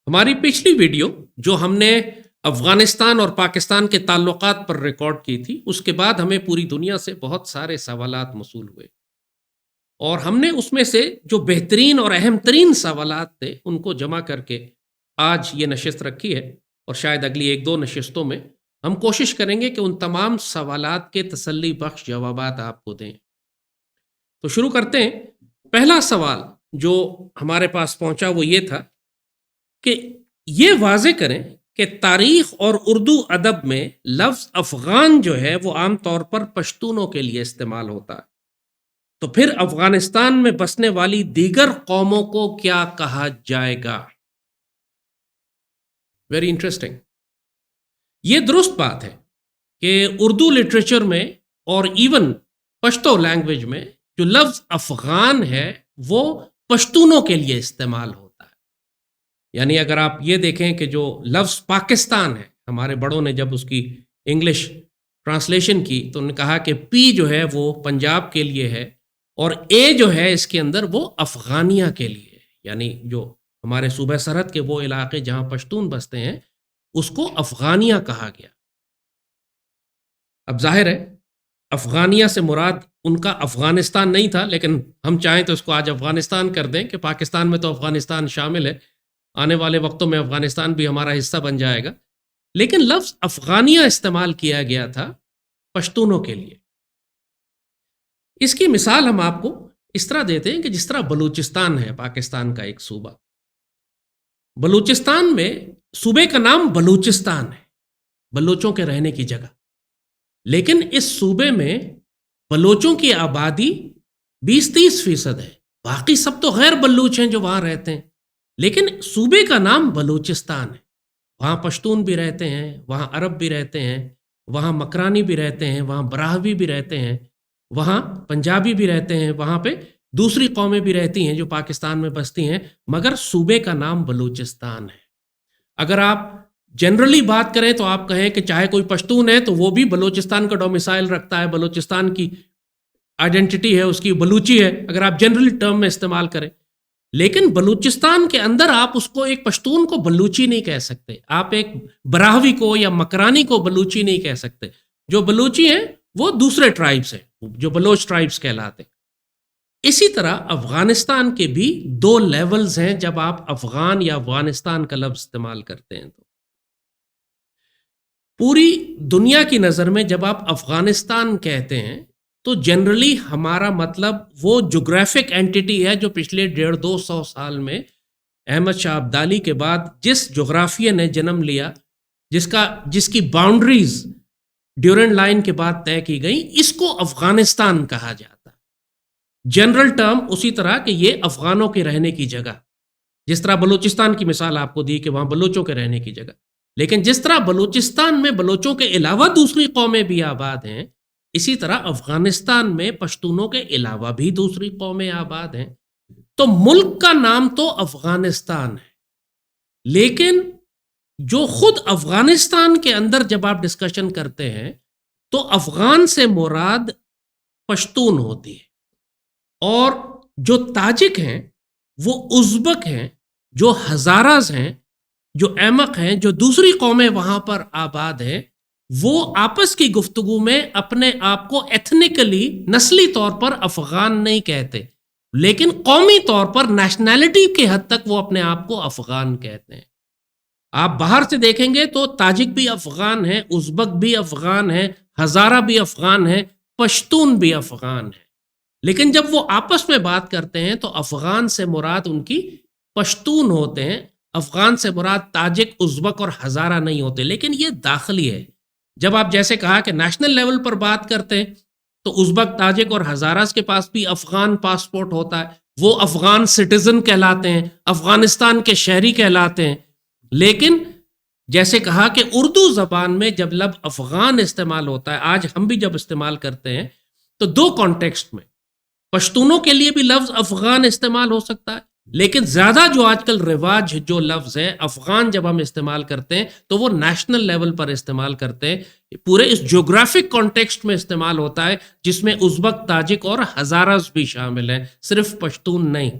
ہماری پچھلی ویڈیو جو ہم نے افغانستان اور پاکستان کے تعلقات پر ریکارڈ کی تھی، اس کے بعد ہمیں پوری دنیا سے بہت سارے سوالات موصول ہوئے اور ہم نے اس میں سے جو بہترین اور اہم ترین سوالات تھے ان کو جمع کر کے آج یہ نشست رکھی ہے، اور شاید اگلی 1-2 نشستوں میں ہم کوشش کریں گے کہ ان تمام سوالات کے تسلی بخش جوابات آپ کو دیں۔ تو شروع کرتے ہیں۔ پہلا سوال جو ہمارے پاس پہنچا وہ یہ تھا کہ یہ واضح کریں کہ تاریخ اور اردو ادب میں لفظ افغان جو ہے وہ عام طور پر پشتونوں کے لیے استعمال ہوتا ہے، تو پھر افغانستان میں بسنے والی دیگر قوموں کو کیا کہا جائے گا؟ Very interesting. یہ درست بات ہے کہ اردو لٹریچر میں اور ایون پشتو لینگویج میں جو لفظ افغان ہے وہ پشتونوں کے لیے استعمال ہوتا ہے۔ یعنی اگر آپ یہ دیکھیں کہ جو لفظ پاکستان ہے، ہمارے بڑوں نے جب اس کی انگلش ٹرانسلیشن کی تو انہوں نے کہا کہ پی جو ہے وہ پنجاب کے لیے ہے اور اے جو ہے اس کے اندر وہ افغانیہ کے لیے ہے، یعنی جو ہمارے صوبہ سرحد کے وہ علاقے جہاں پشتون بستے ہیں اس کو افغانیہ کہا گیا۔ اب ظاہر ہے افغانیہ سے مراد ان کا افغانستان نہیں تھا، لیکن ہم چاہیں تو اس کو آج افغانستان کر دیں کہ پاکستان میں تو افغانستان شامل ہے، آنے والے وقتوں میں افغانستان بھی ہمارا حصہ بن جائے گا، لیکن لفظ افغانیہ استعمال کیا گیا تھا پشتونوں کے لیے۔ اس کی مثال ہم آپ کو اس طرح دیتے ہیں کہ جس طرح بلوچستان ہے پاکستان کا ایک صوبہ، بلوچستان میں صوبے کا نام بلوچستان ہے، بلوچوں کے رہنے کی جگہ، لیکن اس صوبے میں بلوچوں کی آبادی 20-30% ہے، باقی سب تو غیر بلوچ ہیں جو وہاں رہتے ہیں، لیکن صوبے کا نام بلوچستان ہے۔ وہاں پشتون بھی رہتے ہیں، وہاں عرب بھی رہتے ہیں، وہاں مکرانی بھی رہتے ہیں، وہاں براہوی بھی رہتے ہیں، وہاں پنجابی بھی رہتے ہیں، وہاں پہ دوسری قومیں بھی رہتی ہیں جو پاکستان میں بستی ہیں، مگر صوبے کا نام بلوچستان ہے۔ اگر آپ جنرلی بات کریں تو آپ کہیں کہ چاہے کوئی پشتون ہے تو وہ بھی بلوچستان کا ڈومیسائل رکھتا ہے، بلوچستان کی آئیڈینٹی ہے، اس کی بلوچی ہے، اگر آپ جنرلی ٹرم میں استعمال کریں، لیکن بلوچستان کے اندر آپ اس کو ایک پشتون کو بلوچی نہیں کہہ سکتے، آپ ایک براہوی کو یا مکرانی کو بلوچی نہیں کہہ سکتے۔ جو بلوچی ہیں وہ دوسرے ٹرائبس ہیں جو بلوچ ٹرائبس کہلاتے ہیں۔ اسی طرح افغانستان کے بھی 2 لیولز ہیں جب آپ افغان یا افغانستان کا لفظ استعمال کرتے ہیں۔ تو پوری دنیا کی نظر میں جب آپ افغانستان کہتے ہیں تو جنرلی ہمارا مطلب وہ جغرافک اینٹیٹی ہے جو پچھلے 150-200 سال میں احمد شاہ ابدالی کے بعد جس جغرافیہ نے جنم لیا، جس کی باؤنڈریز ڈیورنڈ لائن کے بعد طے کی گئی، اس کو افغانستان کہا جاتا ہے۔ جنرل ٹرم اسی طرح کہ یہ افغانوں کے رہنے کی جگہ، جس طرح بلوچستان کی مثال آپ کو دی کہ وہاں بلوچوں کے رہنے کی جگہ، لیکن جس طرح بلوچستان میں بلوچوں کے علاوہ دوسری قومیں بھی آباد ہیں، اسی طرح افغانستان میں پشتونوں کے علاوہ بھی دوسری قومیں آباد ہیں۔ تو ملک کا نام تو افغانستان ہے، لیکن جو خود افغانستان کے اندر جب آپ ڈسکشن کرتے ہیں تو افغان سے مراد پشتون ہوتی ہے، اور جو تاجک ہیں، وہ ازبک ہیں، جو ہزاراز ہیں، جو ایمق ہیں، جو دوسری قومیں وہاں پر آباد ہیں، وہ آپس کی گفتگو میں اپنے آپ کو ایتھنیکلی، نسلی طور پر افغان نہیں کہتے، لیکن قومی طور پر نیشنلٹی کے حد تک وہ اپنے آپ کو افغان کہتے ہیں۔ آپ باہر سے دیکھیں گے تو تاجک بھی افغان ہیں، ازبک بھی افغان ہیں، ہزارہ بھی افغان ہیں، پشتون بھی افغان ہیں، لیکن جب وہ آپس میں بات کرتے ہیں تو افغان سے مراد ان کی پشتون ہوتے ہیں، افغان سے مراد تاجک، ازبک اور ہزارہ نہیں ہوتے، لیکن یہ داخلی ہے۔ جب آپ جیسے کہا کہ نیشنل لیول پر بات کرتے ہیں تو ازبک، تاجک اور ہزاراز کے پاس بھی افغان پاسپورٹ ہوتا ہے، وہ افغان سٹیزن کہلاتے ہیں، افغانستان کے شہری کہلاتے ہیں، لیکن جیسے کہا کہ اردو زبان میں جب لفظ افغان استعمال ہوتا ہے، آج ہم بھی جب استعمال کرتے ہیں تو دو کانٹیکسٹ میں، پشتونوں کے لیے بھی لفظ افغان استعمال ہو سکتا ہے، لیکن زیادہ جو آج کل رواج جو لفظ ہے افغان جب ہم استعمال کرتے ہیں تو وہ نیشنل لیول پر استعمال کرتے ہیں، پورے اس جغرافک کانٹیکسٹ میں استعمال ہوتا ہے جس میں ازبک، تاجک اور ہزارز بھی شامل ہیں، صرف پشتون نہیں۔